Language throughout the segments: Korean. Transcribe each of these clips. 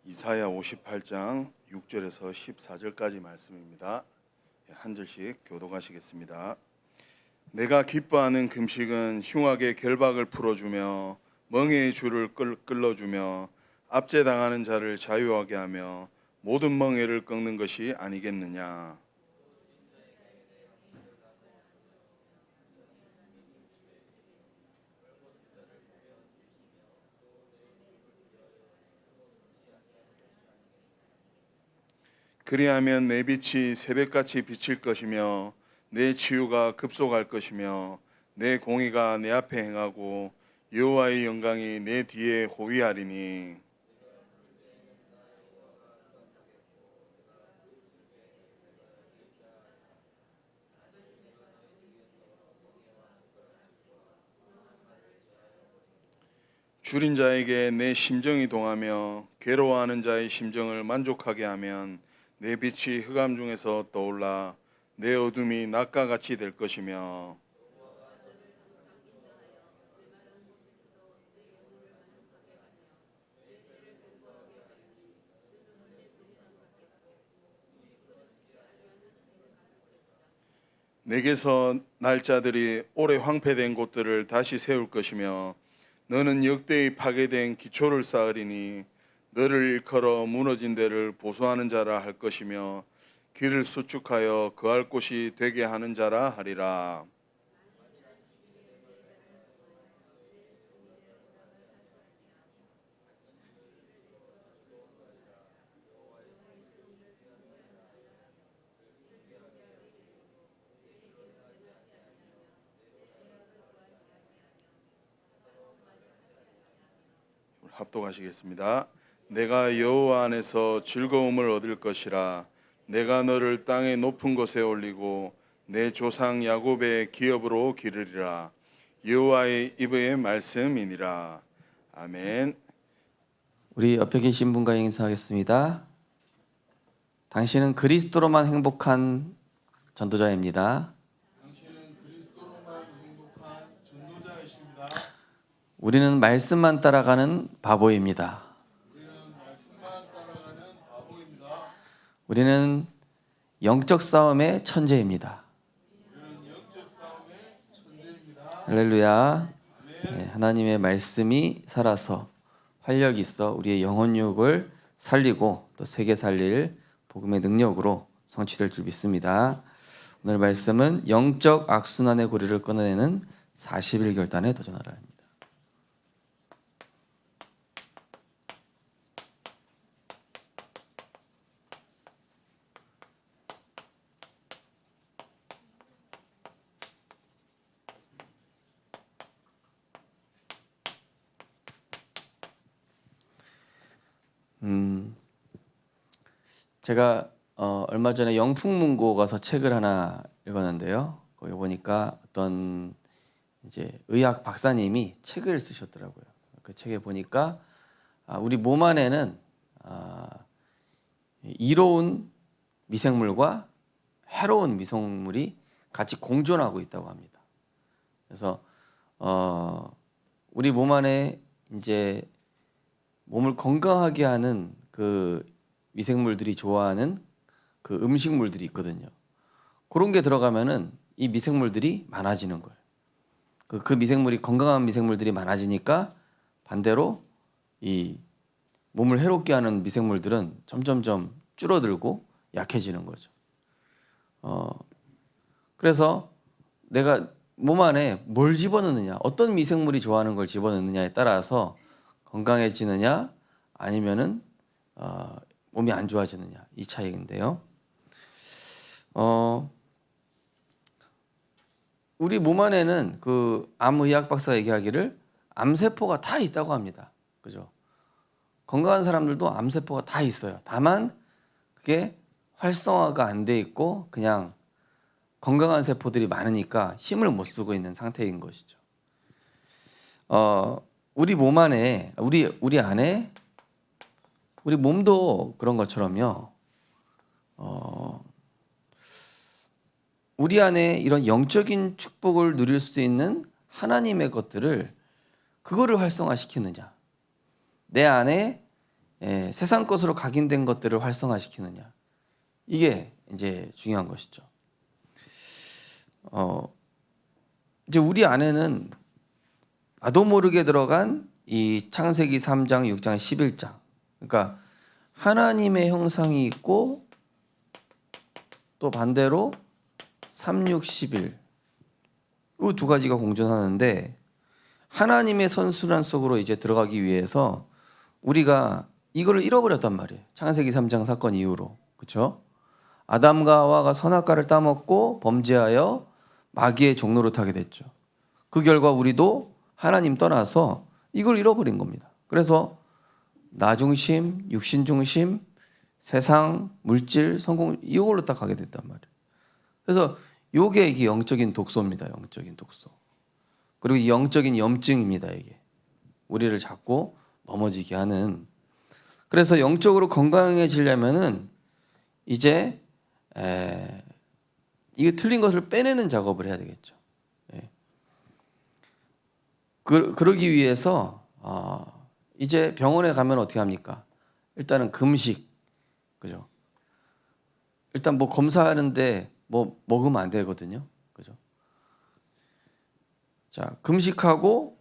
이사야 58장 6절에서 14절까지 말씀입니다. 한 절씩 교독하시겠습니다. 내가 기뻐하는 금식은 흉악의 결박을 풀어주며 멍에의 줄을 끌어주며 압제당하는 자를 자유하게 하며 모든 멍에를 꺾는 것이 아니겠느냐. 그리하면 내 빛이 새벽같이 비칠 것이며 내 치유가 급속할 것이며 내 공의가 내 앞에 행하고 여호와의 영광이 내 뒤에 호위하리니. 줄인 자에게 내 심정이 동하며 괴로워하는 자의 심정을 만족하게 하면 내 빛이 흑암 중에서 떠올라 내 어둠이 낮과 같이 될 것이며. 내게서 날짜들이 오래 황폐된 곳들을 다시 세울 것이며 너는 역대의 파괴된 기초를 쌓으리니 너를 일컬어 무너진 데를 보수하는 자라 할 것이며 길을 수축하여 거할 곳이 되게 하는 자라 하리라. 합독하시겠습니다. 내가 여호와 안에서 즐거움을 얻을 것이라. 내가 너를 땅의 높은 곳에 올리고 내 조상 야곱의 기업으로 기르리라. 여호와의 입의 말씀이니라. 아멘. 우리 옆에 계신 분과 인사하겠습니다. 당신은 그리스도로만 행복한 전도자입니다. 당신은 그리스도로만 행복한 전도자이십니다. 우리는 말씀만 따라가는 바보입니다. 우리는 영적 싸움의 천재입니다. 할렐루야. 네, 하나님의 말씀이 살아서 활력 있어 우리의 영혼 유혹을 살리고 또 세계 살릴 복음의 능력으로 성취될 줄 믿습니다. 오늘 말씀은 영적 악순환의 고리를 끊어내는 40일 결단에 도전하라입니다. 제가 얼마 전에 영풍문고 가서 책을 하나 읽었는데요. 거기 보니까 어떤 이제 의학 박사님이 책을 쓰셨더라고요. 그 책에 보니까 우리 몸 안에는 이로운 미생물과 해로운 미생물이 같이 공존하고 있다고 합니다. 그래서 우리 몸 안에 이제 몸을 건강하게 하는 그 미생물들이 좋아하는 그 음식물들이 있거든요. 그런 게 들어가면은 이 미생물들이 많아지는 거예요. 그 미생물이 건강한 미생물들이 많아지니까 반대로 이 몸을 해롭게 하는 미생물들은 점점점 줄어들고 약해지는 거죠. 그래서 내가 몸 안에 뭘 집어넣느냐, 어떤 미생물이 좋아하는 걸 집어넣느냐에 따라서 건강해지느냐 아니면은 몸이 안 좋아지느냐 이 차이인데요. 우리 몸 안에는 그 암의학 박사가 얘기하기를 암세포가 다 있다고 합니다. 그죠? 건강한 사람들도 암세포가 다 있어요. 다만 그게 활성화가 안 돼 있고 그냥 건강한 세포들이 많으니까 힘을 못 쓰고 있는 상태인 것이죠. 우리 몸 안에 우리 안에 우리 몸도 그런 것처럼요. 우리 안에 이런 영적인 축복을 누릴 수 있는 하나님의 것들을 그거를 활성화시키느냐. 내 안에 세상 것으로 각인된 것들을 활성화시키느냐. 이게 이제 중요한 것이죠. 이제 우리 안에는 나도 모르게 들어간 이 창세기 3장, 6장, 11장. 그러니까 하나님의 형상이 있고 또 반대로 3, 6, 11. 이 두 가지가 공존하는데 하나님의 선순환 속으로 이제 들어가기 위해서 우리가 이거를 잃어버렸단 말이에요. 창세기 3장 사건 이후로. 그렇죠? 아담과 하와가 선악과를 따먹고 범죄하여 마귀의 종로를 타게 됐죠. 그 결과 우리도 하나님 떠나서 이걸 잃어버린 겁니다. 그래서 나 중심, 육신 중심, 세상, 물질, 성공 이걸로 딱 가게 됐단 말이에요. 그래서 요게 이게 영적인 독소입니다. 영적인 독소. 그리고 이 영적인 염증입니다. 이게 우리를 자꾸 넘어지게 하는. 그래서 영적으로 건강해지려면은 이제 이게 틀린 것을 빼내는 작업을 해야 되겠죠. 그러기 위해서 이제 병원에 가면 어떻게 합니까? 일단은 금식, 그죠? 일단 뭐 검사하는데 뭐 먹으면 안 되거든요, 그죠? 자, 금식하고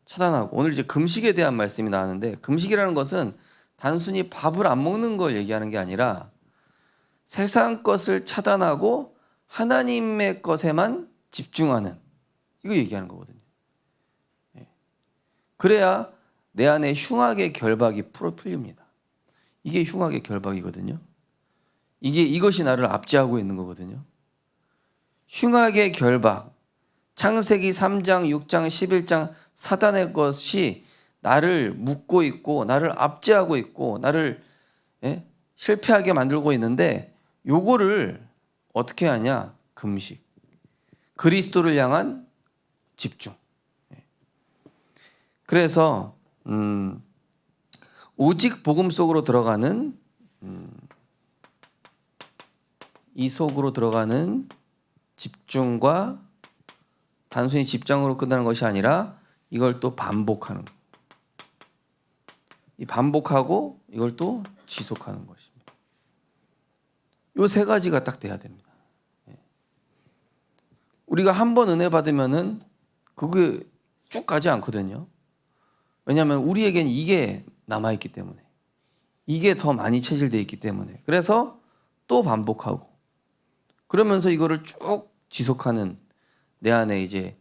차단하고. 오늘 이제 금식에 대한 말씀이 나왔는데 금식이라는 것은 단순히 밥을 안 먹는 걸 얘기하는 게 아니라 세상 것을 차단하고 하나님의 것에만 집중하는 이거 얘기하는 거거든요. 그래야 내 안에 흉악의 결박이 풀립니다. 이게 흉악의 결박이거든요. 이것이 나를 압제하고 있는 거거든요. 흉악의 결박, 창세기 3장, 6장, 11장 사단의 것이 나를 묶고 있고 나를 압제하고 있고 나를 실패하게 만들고 있는데 요거를 어떻게 하냐? 금식. 그리스도를 향한 집중. 그래서 오직 복음 속으로 들어가는 이 속으로 들어가는 집중과 단순히 집중으로 끝나는 것이 아니라 이걸 또 반복하는 거. 이 반복하고 이걸 또 지속하는 것입니다. 요 세 가지가 딱 돼야 됩니다. 우리가 한 번 은혜 받으면은 그게 쭉 가지 않거든요. 왜냐하면 우리에겐 이게 남아있기 때문에, 이게 더 많이 체질되어 있기 때문에. 그래서 또 반복하고 그러면서 이거를 쭉 지속하는 내 안에 이제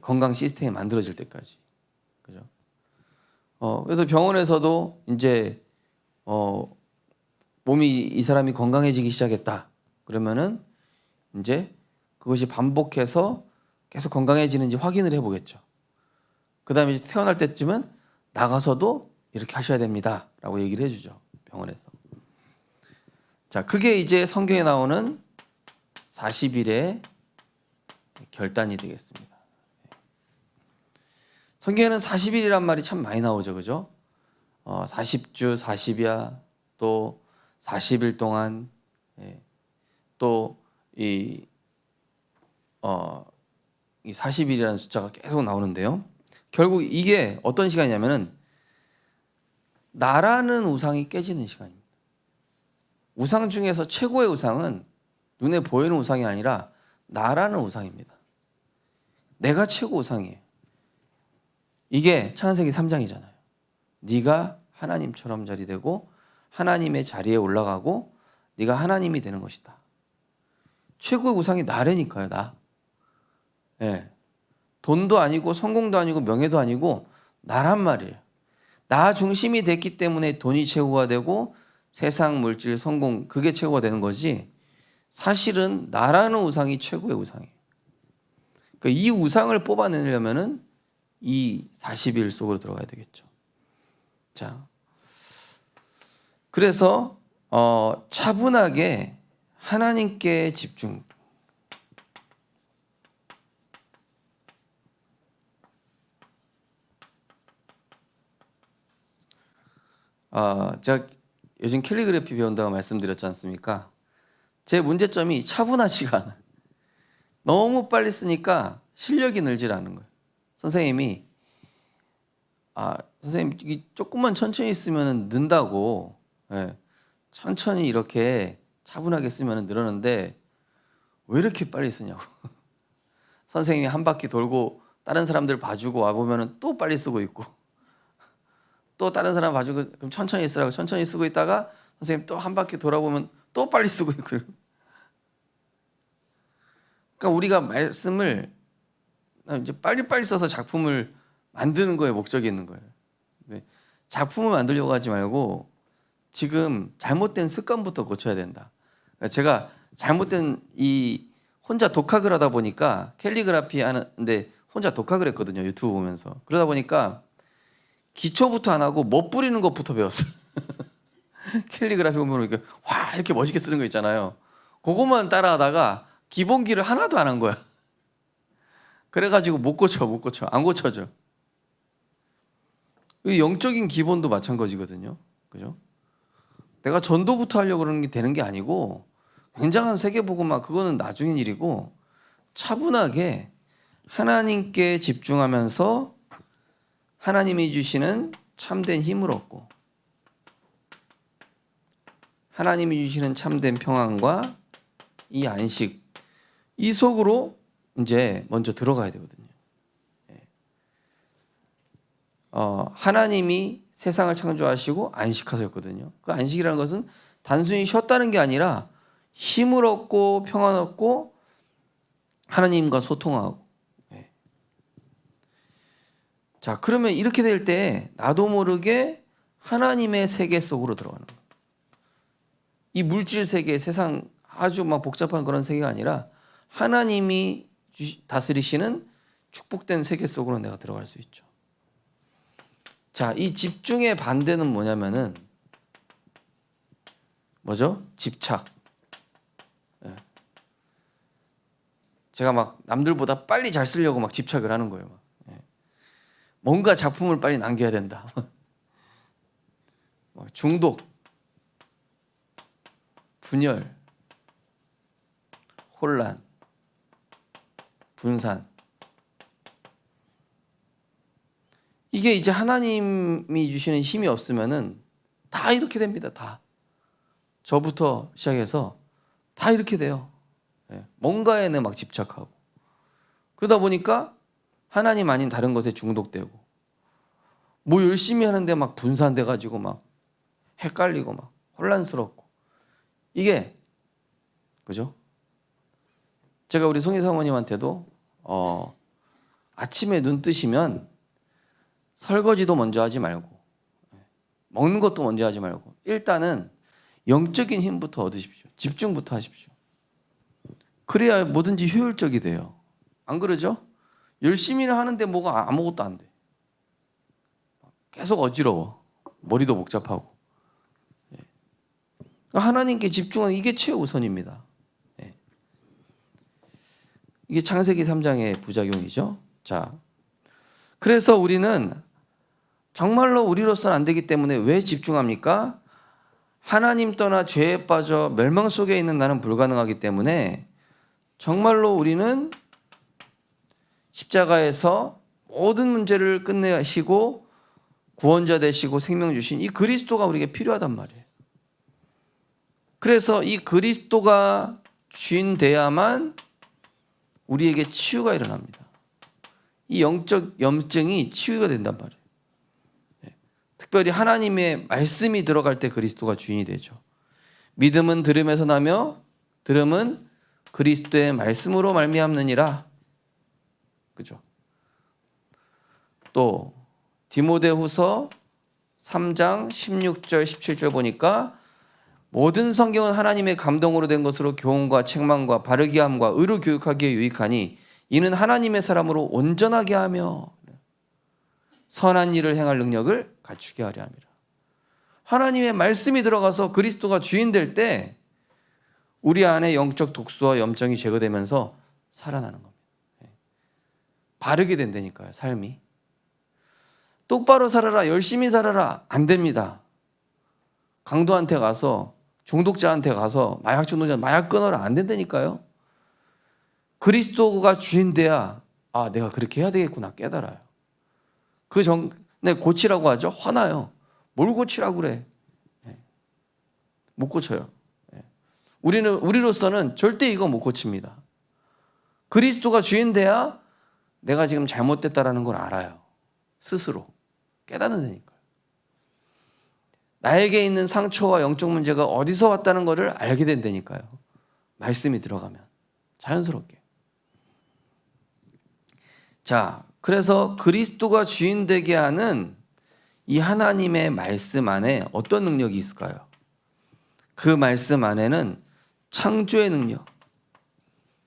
건강 시스템이 만들어질 때까지. 그죠? 그래서 병원에서도 이제 몸이 이 사람이 건강해지기 시작했다. 그러면은 이제 그것이 반복해서 계속 건강해지는지 확인을 해보겠죠. 그 다음에 태어날 때쯤은 나가서도 이렇게 하셔야 됩니다. 라고 얘기를 해주죠. 병원에서. 자, 그게 이제 성경에 나오는 40일의 결단이 되겠습니다. 성경에는 40일이란 말이 참 많이 나오죠. 그죠? 40주, 40야, 또 40일 동안, 또 이 40일이라는 숫자가 계속 나오는데요. 결국 이게 어떤 시간이냐면은 나라는 우상이 깨지는 시간입니다. 우상 중에서 최고의 우상은 눈에 보이는 우상이 아니라 나라는 우상입니다. 내가 최고 우상이에요. 이게 창세기 3장이잖아요. 네가 하나님처럼 자리되고 하나님의 자리에 올라가고 네가 하나님이 되는 것이다. 최고의 우상이 나라니까요. 나. 돈도 아니고 성공도 아니고 명예도 아니고 나란 말이에요. 나 중심이 됐기 때문에 돈이 최고가 되고 세상, 물질, 성공 그게 최고가 되는 거지 사실은 나라는 우상이 최고의 우상이에요. 그러니까 이 우상을 뽑아내려면은 이 40일 속으로 들어가야 되겠죠. 자, 그래서 차분하게 하나님께 집중. 제가 요즘 캘리그래피 배운다고 말씀드렸지 않습니까? 제 문제점이 차분하지가 않아요. 너무 빨리 쓰니까 실력이 늘질 않은 거예요. 선생님이 선생님 이 조금만 천천히 쓰면 는다고. 예. 천천히 이렇게 차분하게 쓰면 늘었는데 왜 이렇게 빨리 쓰냐고. 선생님이 한 바퀴 돌고 다른 사람들 봐주고 와 보면은 또 빨리 쓰고 있고, 또 다른 사람 봐주고 그럼 천천히 쓰라고 천천히 쓰고 있다가 선생님 또 한 바퀴 돌아보면 또 빨리 쓰고 있고. 그러니까 우리가 말씀을 이제 빨리빨리 써서 작품을 만드는 거에 목적이 있는 거예요. 네. 작품을 만들려고 하지 말고 지금 잘못된 습관부터 고쳐야 된다. 그러니까 제가 잘못된 이 혼자 독학을 하다 보니까 캘리그라피 하는데 혼자 독학을 했거든요. 유튜브 보면서. 그러다 보니까 기초부터 안 하고 못 뿌리는 것부터 배웠어요. 캘리그라피 보면 이렇게 와 이렇게 멋있게 쓰는 거 있잖아요. 그것만 따라하다가 기본기를 하나도 안 한 거야. 그래가지고 못 고쳐 안 고쳐져. 이 영적인 기본도 마찬가지거든요. 그죠? 내가 전도부터 하려고 그러는 게 되는 게 아니고 굉장한 세계복음화 그거는 나중인 일이고 차분하게 하나님께 집중하면서 하나님이 주시는 참된 힘을 얻고 하나님이 주시는 참된 평안과 이 안식 이 속으로 이제 먼저 들어가야 되거든요. 하나님이 세상을 창조하시고 안식하셨거든요. 그 안식이라는 것은 단순히 쉬었다는 게 아니라 힘을 얻고 평안 얻고 하나님과 소통하고. 자, 그러면 이렇게 될 때 나도 모르게 하나님의 세계 속으로 들어가는 거예요. 이 물질 세계, 세상 아주 막 복잡한 그런 세계가 아니라 하나님이 다스리시는 축복된 세계 속으로 내가 들어갈 수 있죠. 자, 이 집중의 반대는 뭐냐면은 뭐죠? 집착. 제가 막 남들보다 빨리 잘 쓰려고 막 집착을 하는 거예요. 뭔가 작품을 빨리 남겨야 된다. 중독, 분열, 혼란, 분산. 이게 이제 하나님이 주시는 힘이 없으면은 다 이렇게 됩니다. 다. 저부터 시작해서 다 이렇게 돼요. 뭔가에 막 집착하고. 그러다 보니까 하나님 아닌 다른 것에 중독되고 뭐 열심히 하는데 막 분산돼 가지고 막 헷갈리고 막 혼란스럽고 이게 그죠? 제가 우리 송희 사모님한테도 아침에 눈 뜨시면 설거지도 먼저 하지 말고 먹는 것도 먼저 하지 말고 일단은 영적인 힘부터 얻으십시오. 집중부터 하십시오. 그래야 뭐든지 효율적이 돼요. 안 그러죠? 열심히는 하는데 뭐가 아무것도 안 돼. 계속 어지러워. 머리도 복잡하고. 하나님께 집중하는 이게 최우선입니다. 이게 창세기 3장의 부작용이죠. 자, 그래서 우리는 정말로 우리로서는 안 되기 때문에 왜 집중합니까? 하나님 떠나 죄에 빠져 멸망 속에 있는 나는 불가능하기 때문에 정말로 우리는 십자가에서 모든 문제를 끝내시고 구원자 되시고 생명 주신 이 그리스도가 우리에게 필요하단 말이에요. 그래서 이 그리스도가 주인 돼야만 우리에게 치유가 일어납니다. 이 영적 염증이 치유가 된단 말이에요. 특별히 하나님의 말씀이 들어갈 때 그리스도가 주인이 되죠. 믿음은 들음에서 나며 들음은 그리스도의 말씀으로 말미암느니라. 그죠? 또 디모데후서 3장 16절 17절 보니까 모든 성경은 하나님의 감동으로 된 것으로 교훈과 책망과 바르게 함과 의로 교육하기에 유익하니 이는 하나님의 사람으로 온전하게 하며 선한 일을 행할 능력을 갖추게 하려 함이라. 하나님의 말씀이 들어가서 그리스도가 주인 될 때 우리 안에 영적 독소와 염증이 제거되면서 살아나는 겁니다. 바르게 된다니까요, 삶이. 똑바로 살아라, 열심히 살아라, 안 됩니다. 강도한테 가서, 중독자한테 가서, 마약 중독자, 마약 끊어라, 안 된다니까요. 그리스도가 주인 돼야, 내가 그렇게 해야 되겠구나 깨달아요. 네, 고치라고 하죠. 화나요. 뭘 고치라고 그래? 못 고쳐요. 우리로서는 절대 이거 못 고칩니다. 그리스도가 주인 돼야 내가 지금 잘못됐다라는 걸 알아요. 스스로 깨닫는다니까요. 나에게 있는 상처와 영적 문제가 어디서 왔다는 것을 알게 된다니까요. 말씀이 들어가면 자연스럽게. 자, 그래서 그리스도가 주인 되게 하는 이 하나님의 말씀 안에 어떤 능력이 있을까요? 그 말씀 안에는 창조의 능력,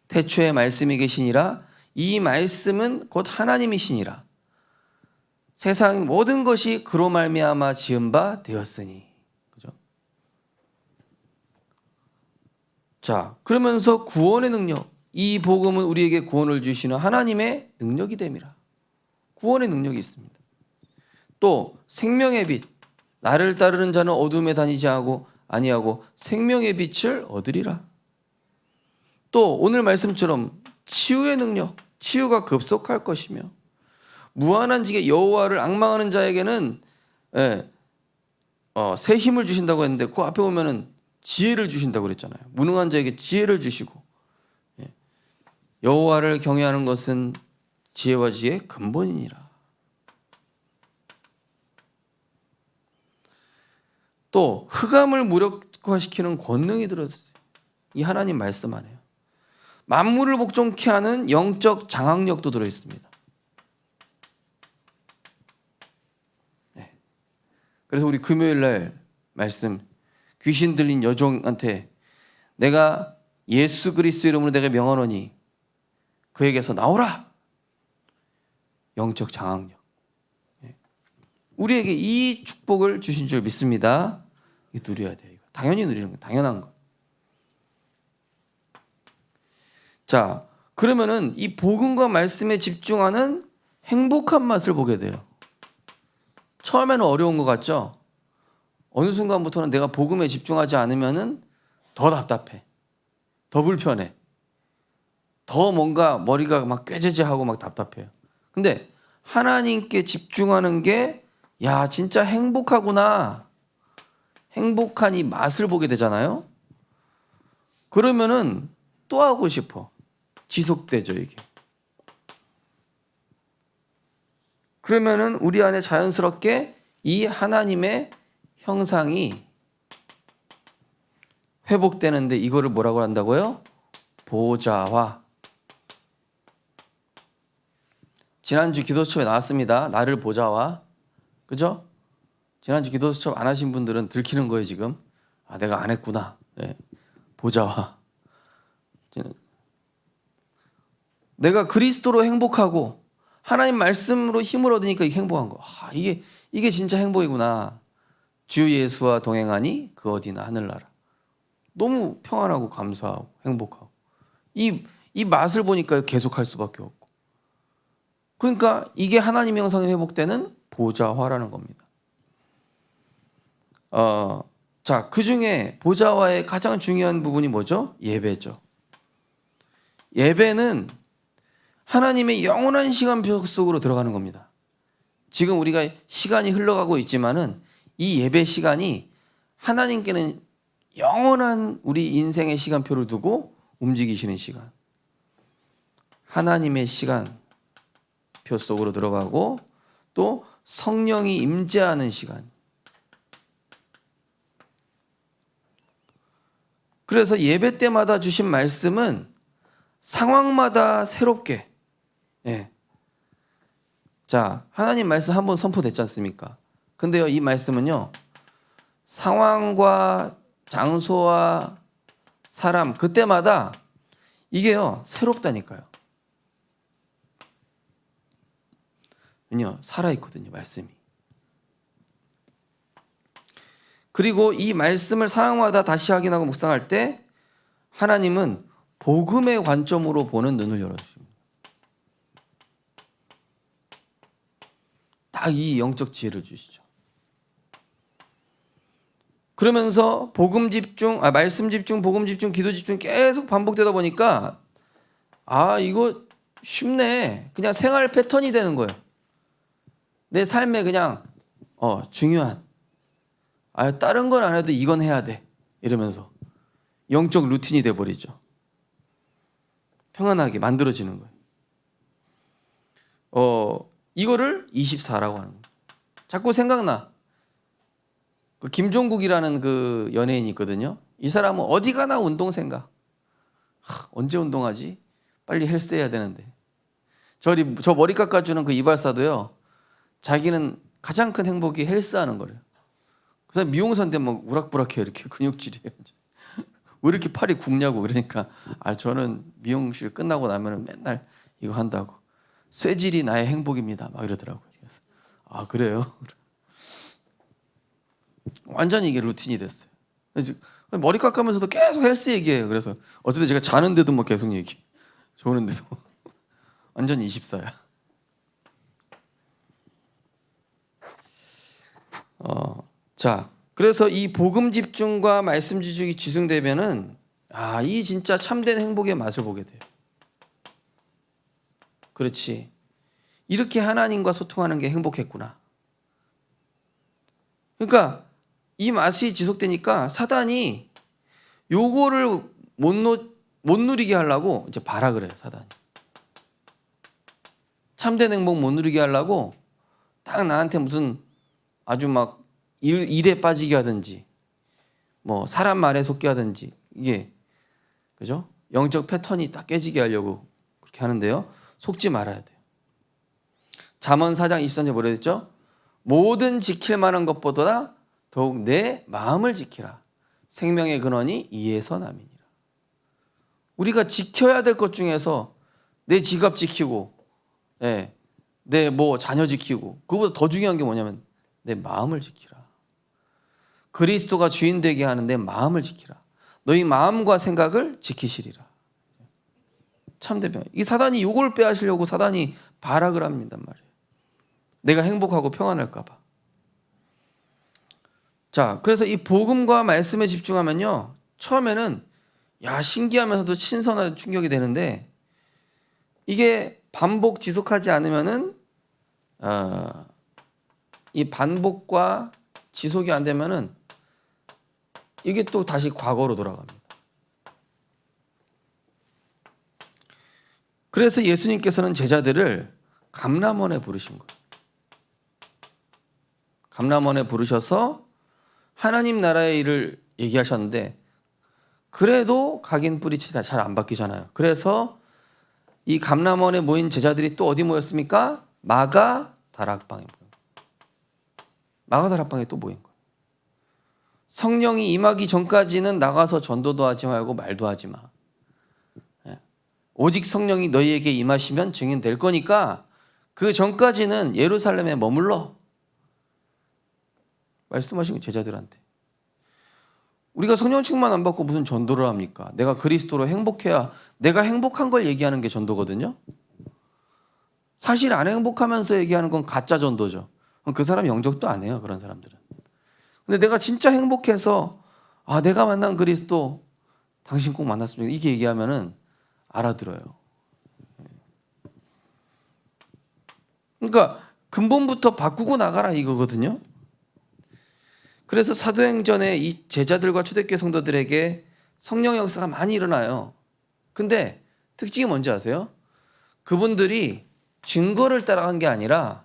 태초에 말씀이 계시니라, 이 말씀은 곧 하나님이시니라. 세상 모든 것이 그로 말미암아 지은 바 되었으니. 그죠? 자, 그러면서 구원의 능력, 이 복음은 우리에게 구원을 주시는 하나님의 능력이 됨이라. 구원의 능력이 있습니다. 또 생명의 빛, 나를 따르는 자는 어둠에 다니지 아니하고 생명의 빛을 얻으리라. 또 오늘 말씀처럼 치유의 능력, 치유가 급속할 것이며 무한한 지게 여호와를 앙망하는 자에게는 새 힘을 주신다고 했는데 그 앞에 보면은 지혜를 주신다고 그랬잖아요. 무능한 자에게 지혜를 주시고, 여호와를 경외하는 것은 지혜와 지혜의 근본이니라. 또 흑암을 무력화시키는 권능이 들어있어요. 이 하나님 말씀 안에요. 만물을 복종케 하는 영적 장악력도 들어있습니다. 그래서 우리 금요일 날 말씀, 귀신 들린 여종한테 내가 예수 그리스도 이름으로 내가 명하노니 그에게서 나오라. 영적 장악력. 우리에게 이 축복을 주신 줄 믿습니다. 이거 누려야 돼요. 이거. 당연히 누리는 거, 당연한 거. 자, 그러면은 이 복음과 말씀에 집중하는 행복한 맛을 보게 돼요. 처음에는 어려운 것 같죠? 어느 순간부터는 내가 복음에 집중하지 않으면은 더 답답해. 더 불편해. 더 뭔가 머리가 막 꾀죄죄하고 막 답답해요. 근데 하나님께 집중하는 게, 야, 진짜 행복하구나. 행복한 이 맛을 보게 되잖아요. 그러면은 또 하고 싶어. 지속되죠, 이게. 그러면은 우리 안에 자연스럽게 이 하나님의 형상이 회복되는데 이거를 뭐라고 한다고요? 보좌화. 지난주 기도수첩에 나왔습니다. 나를 보좌화. 그죠? 지난주 기도수첩 안 하신 분들은 들키는 거예요, 지금. 아, 내가 안 했구나. 네. 보좌화. 내가 그리스도로 행복하고 하나님 말씀으로 힘을 얻으니까 이게 행복한 거. 아, 이게 진짜 행복이구나. 주 예수와 동행하니 그 어디나 하늘나라. 너무 평안하고 감사하고 행복하고. 이 맛을 보니까 계속할 수밖에 없고. 그러니까 이게 하나님의 형상이 회복되는 보좌화라는 겁니다. 자, 그 중에 보좌화의 가장 중요한 부분이 뭐죠? 예배죠. 예배는 하나님의 영원한 시간표 속으로 들어가는 겁니다. 지금 우리가 시간이 흘러가고 있지만은 이 예배 시간이 하나님께는 영원한 우리 인생의 시간표를 두고 움직이시는 시간. 하나님의 시간표 속으로 들어가고 또 성령이 임재하는 시간. 그래서 예배 때마다 주신 말씀은 상황마다 새롭게. 자, 하나님 말씀 한번 선포됐지 않습니까? 근데요, 이 말씀은요, 상황과 장소와 사람, 그때마다 이게요, 새롭다니까요. 살아있거든요, 말씀이. 그리고 이 말씀을 상황마다 다시 확인하고 묵상할 때 하나님은 복음의 관점으로 보는 눈을 열어주십니다. 딱 이 영적 지혜를 주시죠. 그러면서 복음 집중, 말씀 집중, 복음 집중, 기도 집중 계속 반복되다 보니까 이거 쉽네. 그냥 생활 패턴이 되는 거예요. 내 삶에 그냥 중요한 다른 건 안 해도 이건 해야 돼 이러면서 영적 루틴이 돼버리죠. 평안하게 만들어지는 거예요. 이거를 24라고 하는 거예요. 자꾸 생각나. 그 김종국이라는 그 연예인이 있거든요. 이 사람은 어디 가나 운동 생각. 언제 운동하지? 빨리 헬스 해야 되는데. 저 머리 깎아주는 그 이발사도요. 자기는 가장 큰 행복이 헬스하는 거래요. 그래서 미용사인데 막 우락부락해요. 이렇게 근육질이에요. 왜 이렇게 팔이 굽냐고. 그러니까 저는 미용실 끝나고 나면 맨날 이거 한다고. 쇠질이 나의 행복입니다. 막 이러더라고요. 그래서 그래요? 완전히 이게 루틴이 됐어요. 머리 깎으면서도 계속 헬스 얘기해요. 그래서 어쨌든 제가 자는데도 뭐 계속 얘기. 좋은데도 완전 24야. 자, 그래서 이 복음 집중과 말씀 집중이 지승되면은 이 진짜 참된 행복의 맛을 보게 돼요. 그렇지. 이렇게 하나님과 소통하는 게 행복했구나. 그러니까 이 맛이 지속되니까 사단이 요거를 못 누리게 하려고 이제 발악을 해요. 사단이. 참된 행복 못 누리게 하려고 딱 나한테 무슨 아주 막 일에 빠지게 하든지 뭐 사람 말에 속게 하든지 이게 그죠? 영적 패턴이 딱 깨지게 하려고 그렇게 하는데요. 속지 말아야 돼요. 잠언 4장 23절 뭐라 했죠? 모든 지킬 만한 것보다 더욱 내 마음을 지키라. 생명의 근원이 이에서 남이니라. 우리가 지켜야 될 것 중에서 내 지갑 지키고 내 뭐 자녀 지키고 그거보다 더 중요한 게 뭐냐면 내 마음을 지키라. 그리스도가 주인 되게 하는 내 마음을 지키라. 너희 마음과 생각을 지키시리라. 참되면 이 사단이 이걸 빼앗으려고 사단이 발악을 합니다 말이에요. 내가 행복하고 평안할까 봐. 자, 그래서 이 복음과 말씀에 집중하면요. 처음에는 신기하면서도 신선한 충격이 되는데 이게 반복 지속하지 않으면은 이 반복과 지속이 안 되면은 이게 또 다시 과거로 돌아갑니다. 그래서 예수님께서는 제자들을 감람원에 부르신 거예요. 감람원에 부르셔서 하나님 나라의 일을 얘기하셨는데 그래도 각인 뿌리 잘 안 바뀌잖아요. 그래서 이 감람원에 모인 제자들이 또 어디 모였습니까? 마가 다락방에 모인 거예요. 마가 다락방에 또 모인 거예요. 성령이 임하기 전까지는 나가서 전도도 하지 말고 말도 하지 마. 오직 성령이 너희에게 임하시면 증인 될 거니까 그 전까지는 예루살렘에 머물러. 말씀하신 제자들한테. 우리가 성령 충만 안 받고 무슨 전도를 합니까? 내가 그리스도로 행복해야 내가 행복한 걸 얘기하는 게 전도거든요. 사실 안 행복하면서 얘기하는 건 가짜 전도죠. 그 사람 영접도 안 해요. 그런 사람들은. 근데 내가 진짜 행복해서 내가 만난 그리스도 당신 꼭 만났으면 이렇게 얘기하면은 알아들어요. 그러니까 근본부터 바꾸고 나가라 이거거든요. 그래서 사도행전에 이 제자들과 초대교회 성도들에게 성령 역사가 많이 일어나요. 근데 특징이 뭔지 아세요? 그분들이 증거를 따라간 게 아니라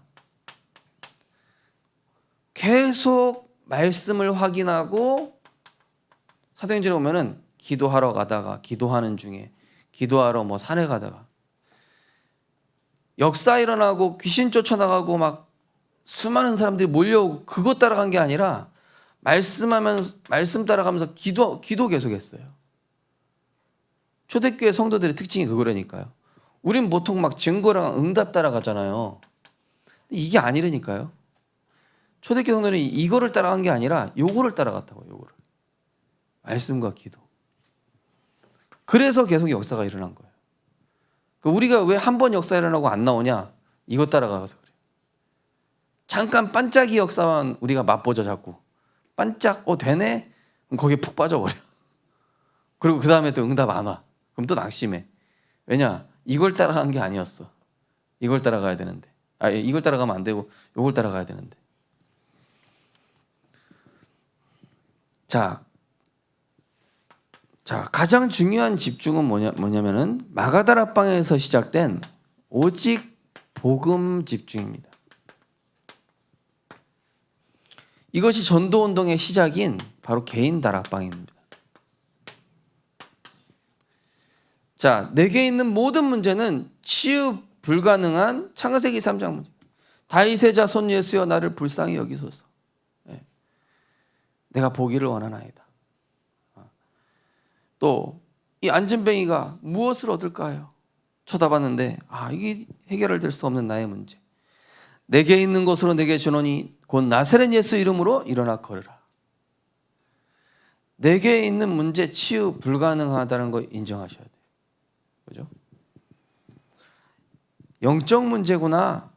계속 말씀을 확인하고 사도행전에 보면은 기도하러 가다가 기도하는 중에 기도하러 뭐 산에 가다가 역사 일어나고 귀신 쫓아나가고 막 수많은 사람들이 몰려오고 그것 따라간 게 아니라 말씀 따라가면서 기도 계속했어요. 초대교회 성도들의 특징이 그거라니까요. 우린 보통 막 증거랑 응답 따라가잖아요. 이게 아니라니까요. 초대교회 성도는 이거를 따라간 게 아니라 요거를 따라갔다고요. 요거를. 말씀과 기도. 그래서 계속 역사가 일어난 거예요. 우리가 왜 한 번 역사 일어나고 안 나오냐? 이거 따라가서 그래요. 잠깐 반짝이 역사만 우리가 맛보자 자꾸. 반짝 되네? 그럼 거기에 푹 빠져버려. 그리고 그 다음에 또 응답 안 와. 그럼 또 낙심해. 왜냐? 이걸 따라간 게 아니었어. 이걸 따라가야 되는데. 이걸 따라가면 안 되고 요걸 따라가야 되는데. 자, 가장 중요한 집중은 뭐냐면은 마가다락방에서 시작된 오직 복음 집중입니다. 이것이 전도운동의 시작인 바로 개인 다락방입니다. 자, 내게 있는 모든 문제는 치유 불가능한 창세기 3장 문제. 다윗의 자손 예수여 나를 불쌍히 여기소서. 내가 보기를 원하나이다. 또 이 안진뱅이가 무엇을 얻을까요? 쳐다봤는데 이게 해결될 수 없는 나의 문제. 내게 있는 것으로 내게 주노니 곧 나사렛 예수 이름으로 일어나 걸으라. 내게 있는 문제 치유 불가능하다는 거 인정하셔야 돼요. 그죠? 영적 문제구나.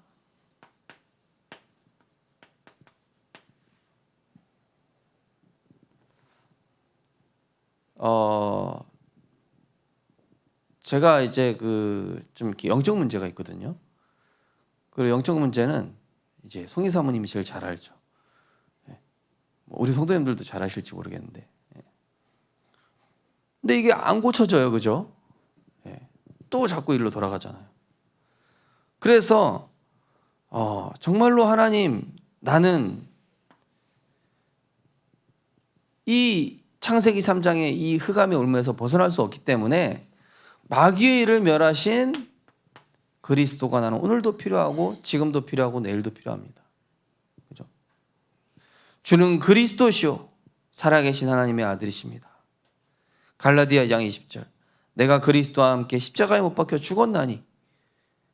제가 이제 좀 이렇게 영적 문제가 있거든요. 그리고 영적 문제는 이제 송희 사모님이 제일 잘 알죠. 우리 성도님들도 잘 아실지 모르겠는데. 근데 이게 안 고쳐져요, 그죠? 또 자꾸 일로 돌아가잖아요. 그래서 정말로 하나님, 나는 이 창세기 3장의 이 흑암의 올무에서 벗어날 수 없기 때문에 마귀의 일을 멸하신 그리스도가 나는 오늘도 필요하고 지금도 필요하고 내일도 필요합니다. 그죠? 주는 그리스도시요 살아계신 하나님의 아들이십니다. 갈라디아 2장 20절. 내가 그리스도와 함께 십자가에 못 박혀 죽었나니.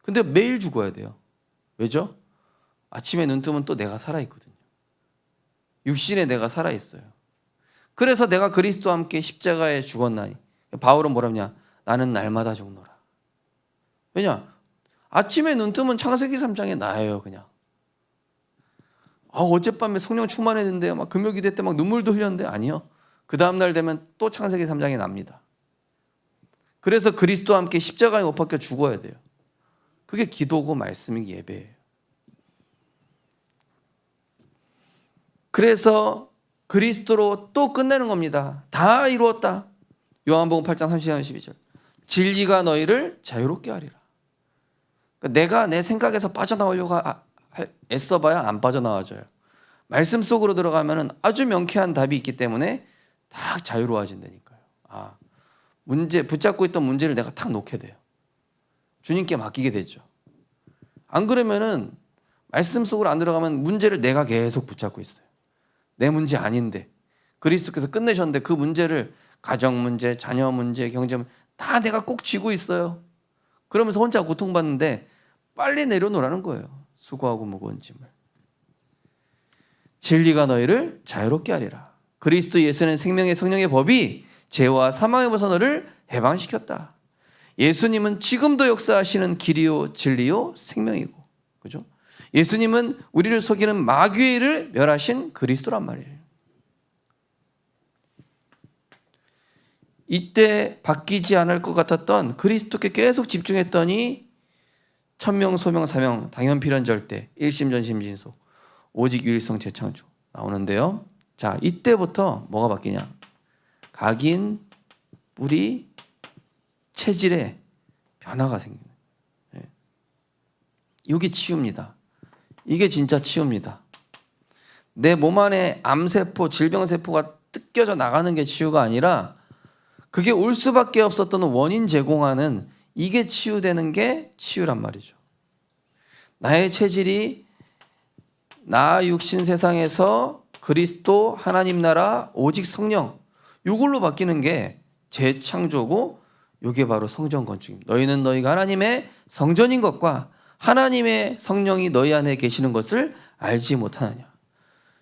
근데 매일 죽어야 돼요. 왜죠? 아침에 눈 뜨면 또 내가 살아있거든요. 육신에 내가 살아있어요. 그래서 내가 그리스도와 함께 십자가에 죽었나니. 바울은 뭐라냐? 나는 날마다 죽노라. 왜냐? 아침에 눈 뜨면 창세기 3장에 나예요, 그냥. 어젯밤에 성령 충만했는데 막 금요기도 때 막 눈물도 흘렸는데 아니요. 그 다음날 되면 또 창세기 3장에 납니다. 그래서 그리스도와 함께 십자가에 못 박혀 죽어야 돼요. 그게 기도고 말씀이 예배예요. 그래서 그리스도로 또 끝내는 겁니다. 다 이루었다. 요한복음 8장 30절 32절. 진리가 너희를 자유롭게 하리라. 그러니까 내가 내 생각에서 빠져나오려고 애써봐야 안 빠져나와져요. 말씀 속으로 들어가면 아주 명쾌한 답이 있기 때문에 딱 자유로워진다니까요. 문제 붙잡고 있던 문제를 내가 탁 놓게 돼요. 주님께 맡기게 되죠. 안 그러면은 말씀 속으로 안 들어가면 문제를 내가 계속 붙잡고 있어요. 내 문제 아닌데 그리스도께서 끝내셨는데 그 문제를 가정 문제, 자녀 문제, 경제 문제 다 내가 꼭 쥐고 있어요. 그러면서 혼자 고통받는데 빨리 내려놓으라는 거예요. 수고하고 무거운 짐을. 진리가 너희를 자유롭게 하리라. 그리스도 예수는 생명의 성령의 법이 죄와 사망의 벗어 너를 해방시켰다. 예수님은 지금도 역사하시는 길이요 진리요 생명이고, 그죠? 예수님은 우리를 속이는 마귀의 일을 멸하신 그리스도란 말이에요. 이때 바뀌지 않을 것 같았던 그리스도께 계속 집중했더니 천명, 소명, 사명, 당연, 필연, 절대, 일심, 전심, 진속, 오직 유일성, 재창조 나오는데요. 자, 이때부터 뭐가 바뀌냐? 각인, 뿌리, 체질에 변화가 생깁니다. 이게 치유입니다. 이게 진짜 치유입니다. 내 몸 안에 암세포, 질병세포가 뜯겨져 나가는 게 치유가 아니라 그게 올 수밖에 없었던 원인 제공하는 이게 치유되는 게 치유란 말이죠. 나의 체질이 나 육신 세상에서 그리스도 하나님 나라 오직 성령 이걸로 바뀌는 게 재창조고 이게 바로 성전 건축입니다. 너희는 너희가 하나님의 성전인 것과 하나님의 성령이 너희 안에 계시는 것을 알지 못하느냐.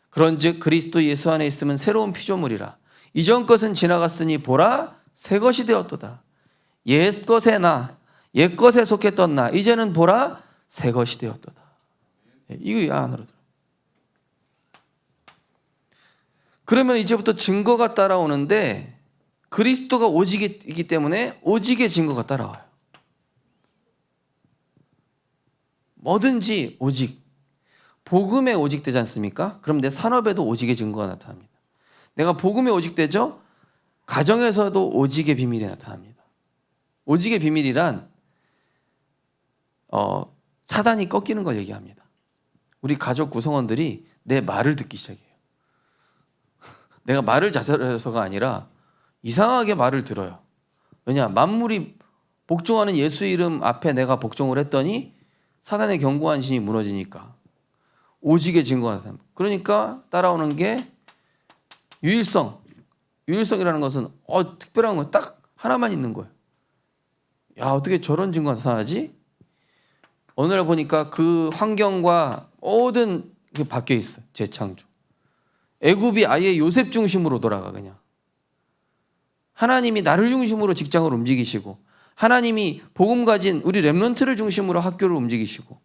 그런즉 그리스도 예수 안에 있으면 새로운 피조물이라. 이전 것은 지나갔으니 보라 새 것이 되었도다. 옛것에 옛것에 속했던 나 이제는 보라 새 것이 되었도다. 이거 안으로 들어. 그러면 이제부터 증거가 따라오는데 그리스도가 오직이기 때문에 오직의 증거가 따라와요. 뭐든지 오직, 복음에 오직 되지 않습니까? 그럼 내 산업에도 오직의 증거가 나타납니다. 내가 복음에 오직 되죠? 가정에서도 오직의 비밀이 나타납니다. 오직의 비밀이란 사단이 꺾이는 걸 얘기합니다. 우리 가족 구성원들이 내 말을 듣기 시작해요. 내가 말을 자세해서가 아니라 이상하게 말을 들어요. 왜냐? 만물이 복종하는 예수 이름 앞에 내가 복종을 했더니 사단의 견고한 신이 무너지니까 오직의 증거가 나타납니다. 그러니까 따라오는 게 유일성이라는 것은 특별한 거 딱 하나만 있는 거예요. 야, 어떻게 저런 증거가 나타나지? 어느 날 보니까 그 환경과 모든 게 바뀌어 있어요. 재창조. 애굽이 아예 요셉 중심으로 돌아가. 그냥 하나님이 나를 중심으로 직장을 움직이시고, 하나님이 복음 가진 우리 렘넌트를 중심으로 학교를 움직이시고,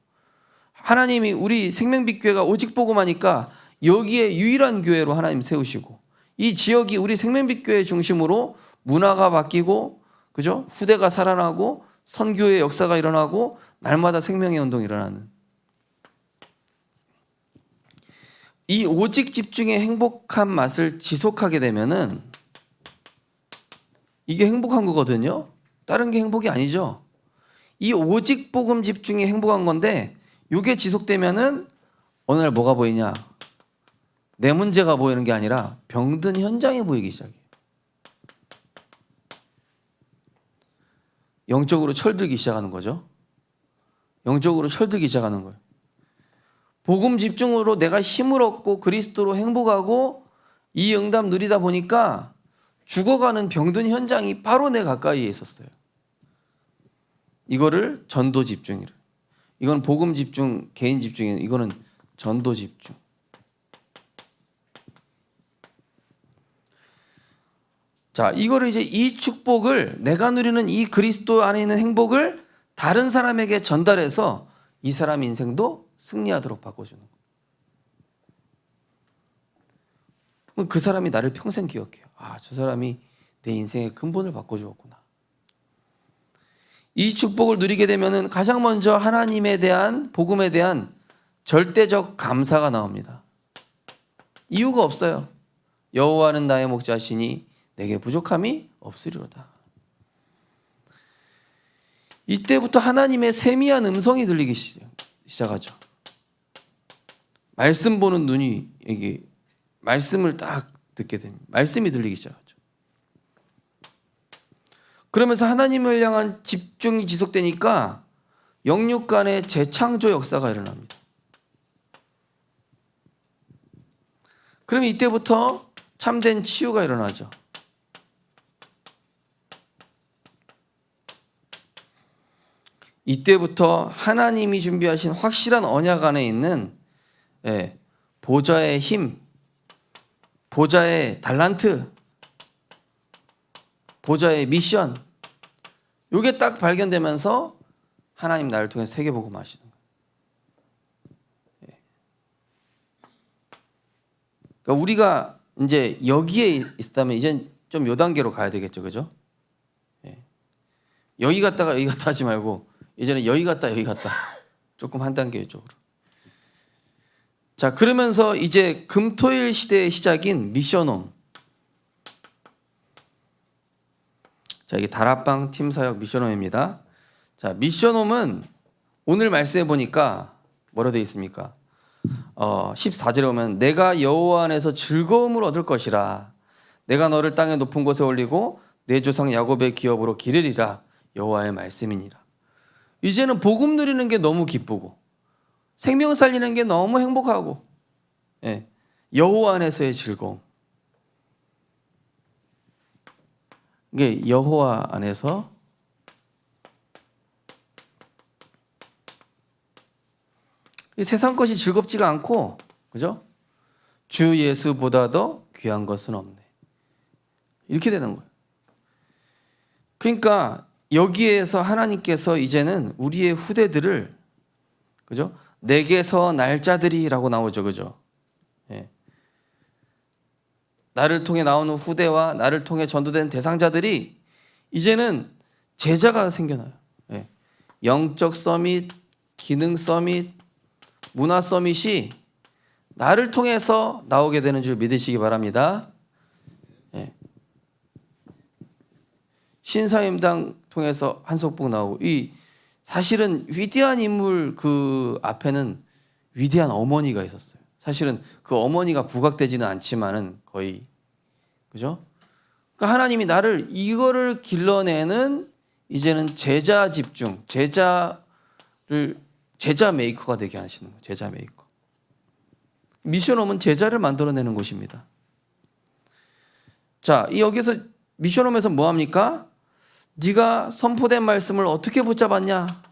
하나님이 우리 생명빛 교회가 오직 복음하니까 여기에 유일한 교회로 하나님 세우시고, 이 지역이 우리 생명빛 교회 중심으로 문화가 바뀌고, 그죠? 후대가 살아나고 선교의 역사가 일어나고 날마다 생명의 운동이 일어나는, 이 오직 집중의 행복한 맛을 지속하게 되면은 이게 행복한 거거든요. 다른 게 행복이 아니죠. 이 오직 복음 집중이 행복한 건데, 이게 지속되면은 어느 날 뭐가 보이냐? 내 문제가 보이는 게 아니라 병든 현장이 보이기 시작해요. 영적으로 철들기 시작하는 거죠. 영적으로 철들기 시작하는 거예요. 복음 집중으로 내가 힘을 얻고 그리스도로 행복하고 이 응답 누리다 보니까 죽어가는 병든 현장이 바로 내 가까이에 있었어요. 이거를 전도 집중이래요. 이건 복음 집중, 개인 집중이, 이거는 전도 집중. 자, 이거를 이제 이 축복을, 내가 누리는 이 그리스도 안에 있는 행복을 다른 사람에게 전달해서 이 사람 인생도 승리하도록 바꿔주는 거예요. 그 사람이 나를 평생 기억해요. 아, 저 사람이 내 인생의 근본을 바꿔주었구나. 이 축복을 누리게 되면은 가장 먼저 하나님에 대한, 복음에 대한 절대적 감사가 나옵니다. 이유가 없어요. 여호와는 나의 목자시니 내게 부족함이 없으리로다. 이때부터 하나님의 세미한 음성이 들리기 시작하죠. 말씀 보는 눈이, 이게 말씀을 딱 듣게 됩니다. 말씀이 들리기 시작하죠. 그러면서 하나님을 향한 집중이 지속되니까 영육 간의 재창조 역사가 일어납니다. 그러면 이때부터 참된 치유가 일어나죠. 이때부터 하나님이 준비하신 확실한 언약 안에 있는 보좌의 힘, 보좌의 달란트, 보좌의 미션, 이게 딱 발견되면서 하나님 나를 통해 세계복음 하시는 거예요. 그러니까 우리가 이제 여기에 있다면 이젠 좀 요 단계로 가야 되겠죠, 그죠? 여기 갔다가 여기 갔다 하지 말고 이제는 여기 갔다 여기 갔다, 조금 한 단계 이쪽으로. 자, 그러면서 이제 금토일 시대의 시작인 미션홈. 자, 이게 다락방 팀 사역 미션홈입니다. 자, 미션홈은 오늘 말씀해 보니까 뭐라 되어 있습니까? 14절에 보면 내가 여호와 안에서 즐거움을 얻을 것이라. 내가 너를 땅의 높은 곳에 올리고 내 조상 야곱의 기업으로 기르리라. 여호와의 말씀이니라. 이제는 복음 누리는 게 너무 기쁘고 생명 살리는 게 너무 행복하고, 여호와 안에서의 즐거움. 이게 여호와 안에서 이 세상 것이 즐겁지가 않고, 그죠? 주 예수보다 더 귀한 것은 없네. 이렇게 되는 거예요. 그러니까 여기에서 하나님께서 이제는 우리의 후대들을, 그죠? 내게서 날짜들이라고 나오죠, 그죠? 나를 통해 나오는 후대와 나를 통해 전도된 대상자들이 이제는 제자가 생겨나요. 영적 서밋, 기능 서밋, 문화 서밋이 나를 통해서 나오게 되는 줄 믿으시기 바랍니다. 예. 신사임당 통해서 한석봉 나오고 이 사실은 위대한 인물 그 앞에는 위대한 어머니가 있었어요. 사실은 그 어머니가 부각되지는 않지만은 거의 그죠? 그러니까 하나님이 나를 이거를 길러내는 이제는 제자 집중, 제자 메이커가 되게 하시는 거예요. 제자 메이커. 미션홈은 제자를 만들어내는 곳입니다. 자, 여기서 미션홈에서 뭐 합니까? 네가 선포된 말씀을 어떻게 붙잡았냐?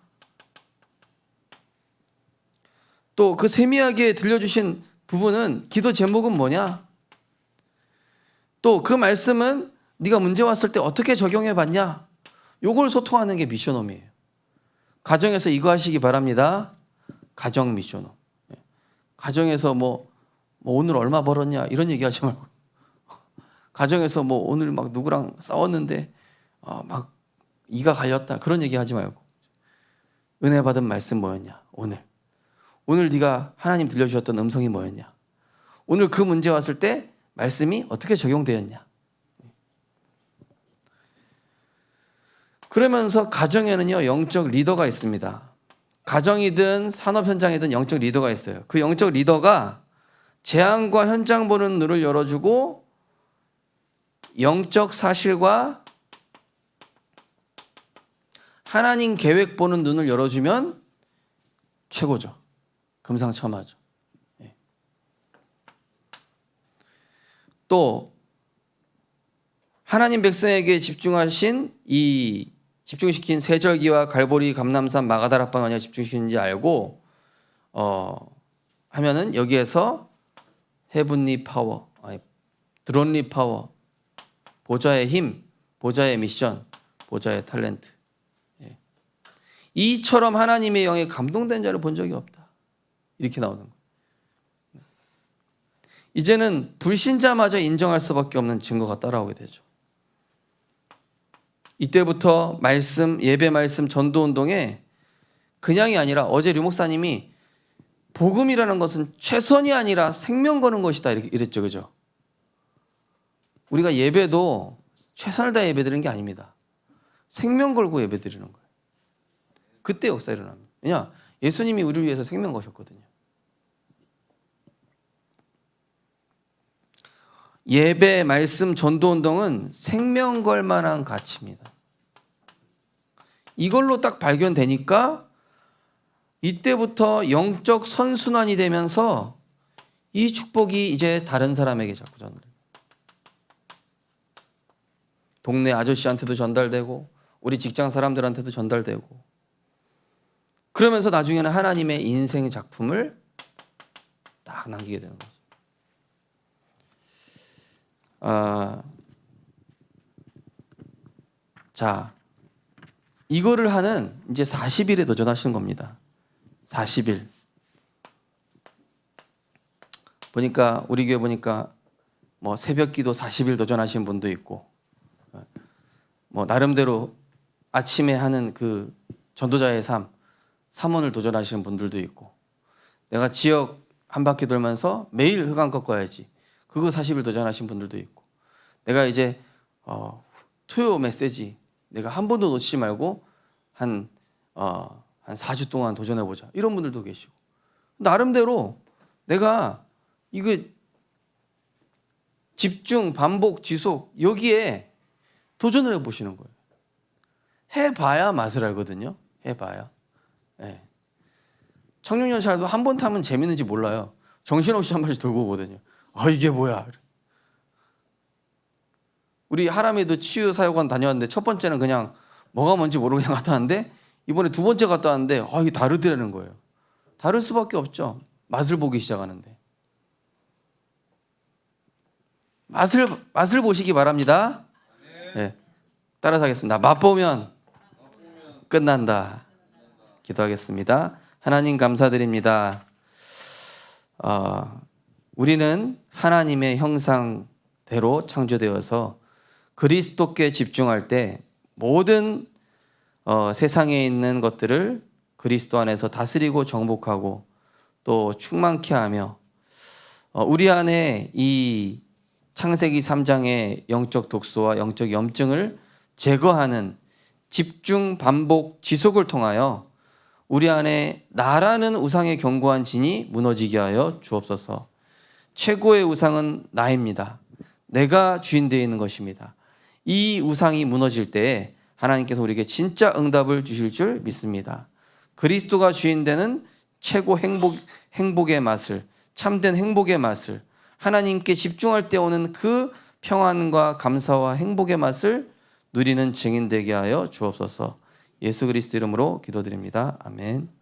또 그 세미하게 들려주신 부분은 기도 제목은 뭐냐? 또 그 말씀은 네가 문제 왔을 때 어떻게 적용해 봤냐? 요걸 소통하는 게 미션홈이에요. 가정에서 이거 하시기 바랍니다. 가정 미션홈. 가정에서 뭐 오늘 얼마 벌었냐 이런 얘기 하지 말고 가정에서 뭐 오늘 막 누구랑 싸웠는데 막 이가 갈렸다 그런 얘기 하지 말고 은혜 받은 말씀 뭐였냐? 오늘 네가 하나님 들려주셨던 음성이 뭐였냐? 오늘 그 문제 왔을 때 말씀이 어떻게 적용되었냐? 그러면서 가정에는요 영적 리더가 있습니다. 가정이든 산업 현장이든 영적 리더가 있어요. 그 영적 리더가 재앙과 현장 보는 눈을 열어주고 영적 사실과 하나님 계획 보는 눈을 열어주면 최고죠. 금상첨화죠. 예. 또 하나님 백성에게 집중시킨 세절기와 갈보리, 감람산, 마가다락방 어디에 집중시키는지 알고 하면은 여기에서 헤븐리 파워, 드론리 파워, 보좌의 힘, 보좌의 미션, 보좌의 탤런트. 예. 이처럼 하나님의 영에 감동된 자를 본 적이 없다. 이렇게 나오는 거예요. 이제는 불신자마저 인정할 수밖에 없는 증거가 따라오게 되죠. 이때부터 예배 말씀 전도 운동에 그냥이 아니라 어제 류 목사님이 복음이라는 것은 최선이 아니라 생명 거는 것이다 이랬죠. 그죠? 우리가 예배도 최선을 다해 예배드리는 게 아닙니다. 생명 걸고 예배드리는 거예요. 그때 역사 일어납니다. 왜냐? 예수님이 우리를 위해서 생명 거셨거든요. 예배, 말씀, 전도 운동은 생명 걸 만한 가치입니다. 이걸로 딱 발견되니까 이때부터 영적 선순환이 되면서 이 축복이 이제 다른 사람에게 자꾸 전달돼요. 동네 아저씨한테도 전달되고 우리 직장 사람들한테도 전달되고 그러면서 나중에는 하나님의 인생 작품을 딱 남기게 되는 거죠. 자, 이거를 하는 이제 40일에 도전하시는 겁니다. 40일. 보니까 우리 교회 보니까 뭐 새벽기도 40일 도전하신 분도 있고, 뭐 나름대로 아침에 하는 그 전도자의 삶, 3원을 도전하시는 분들도 있고, 내가 지역 한 바퀴 돌면서 매일 흑암 꺾어야지. 그거 40일 도전하신 분들도 있고, 내가 이제 토요 메시지 내가 한 번도 놓치지 말고 한 4주 동안 도전해보자 이런 분들도 계시고, 나름대로 내가 이거 집중, 반복, 지속 여기에 도전을 해보시는 거예요. 해봐야 맛을 알거든요. 해봐야. 네. 청룡열차도 한 번 타면 재밌는지 몰라요. 정신없이 한 번씩 돌고 오거든요. 이게 뭐야. 우리 하람에도 치유사역원 다녀왔는데 첫 번째는 그냥 뭐가 뭔지 모르고 그냥 갔다 왔는데 이번에 두 번째 갔다 왔는데 이게 다르더라는 거예요. 다를 수밖에 없죠. 맛을 보기 시작하는데. 맛을 보시기 바랍니다. 네. 따라서 하겠습니다. 맛보면 끝난다. 기도하겠습니다. 하나님 감사드립니다. 우리는 하나님의 형상대로 창조되어서 그리스도께 집중할 때 모든 세상에 있는 것들을 그리스도 안에서 다스리고 정복하고 또 충만케 하며 우리 안에 이 창세기 3장의 영적 독소와 영적 염증을 제거하는 집중, 반복, 지속을 통하여 우리 안에 나라는 우상의 견고한 진이 무너지게 하여 주옵소서. 최고의 우상은 나입니다. 내가 주인 되어 있는 것입니다. 이 우상이 무너질 때에 하나님께서 우리에게 진짜 응답을 주실 줄 믿습니다. 그리스도가 주인 되는 최고 행복의 맛을, 참된 행복의 맛을, 하나님께 집중할 때 오는 그 평안과 감사와 행복의 맛을 누리는 증인 되게 하여 주옵소서. 예수 그리스도 이름으로 기도드립니다. 아멘.